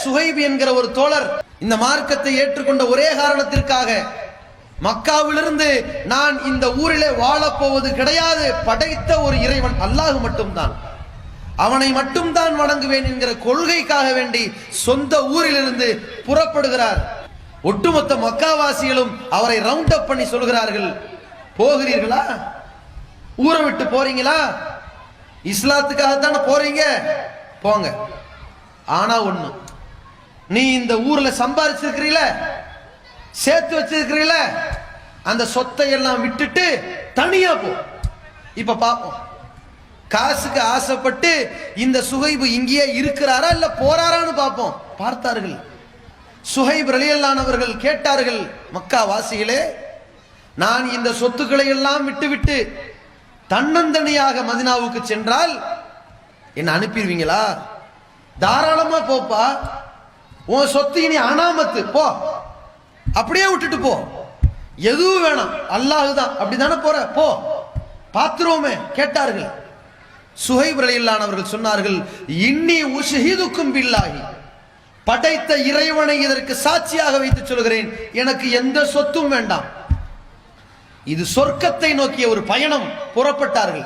சுஹைப் என்கிற ஒரு தோழர் இந்த மார்க்கத்தை ஏற்றுக்கொண்ட ஒரே காரணத்திற்காக மக்காவிலிருந்து நான் இந்த ஊரிலே வாழப்போவது கிடையாது, படைத்த ஒரு இறைவன் அல்லாஹ் மட்டும்தான், அவனை மட்டும்தான் வணங்குவேன் என்கிற கொள்கைக்காக வேண்டி சொந்த ஊரிலிருந்து புறப்படுகிறார். ஒட்டுமொத்த மக்காவாசிகளும் அவரை ரவுண்ட் அப் பண்ணி சொல்கிறார்கள், போகிறீர்களா, ஊரை விட்டு போறீங்களா, இஸ்லாத்துக்காகத்தானே போறீங்க, போங்க. ஆனா ஒண்ணு, நீ இந்த ஊர்ல சம்பாதிச்சிருக்கிறீல, சேர்த்து வச்சிருக்கிறீல, அந்த சொத்தை எல்லாம் விட்டுட்டு தனியா போ. இப்ப பாப்போம், காசுக்கு ஆசைப்பட்டு இந்த சுஹைப் இங்கேயே இருக்கிறாரா இல்ல போறாரான்னு பார்ப்போம். பார்த்தார்கள். சுஹைப் ரலியல்லாஹு அவர்கள் கேட்டார்கள், மக்கா வாசிகளே, நான் இந்த சொத்துக்களை எல்லாம் விட்டுவிட்டு தன்னந்தனியாக மதினாவுக்கு சென்றால் என்ன அனுப்பிடுவீங்களா? தாராளமா போப்பா, உன் சொத்து இனி அனாமத்து, போ, அப்படியே விட்டுட்டு போ, எதுவும் வேணாம், அல்லாஹ் தான், அப்படிதானே போற, போ, பாத்துருவோமே. கேட்டார்கள். சுஹைப் ரலியல்லாஹு அவர்கள் சொன்னார்கள், இன்னி உஷ்ஹிதுக்கும் பில்லாஹி, படைத்த இறைவனை இதற்கு சாட்சியாக வைத்து சொல்கிறேன், எனக்கு எந்த சொத்தும் வேண்டாம். இது சொர்க்கத்தை நோக்கிய ஒரு பயணம். புறப்பட்டார்கள்.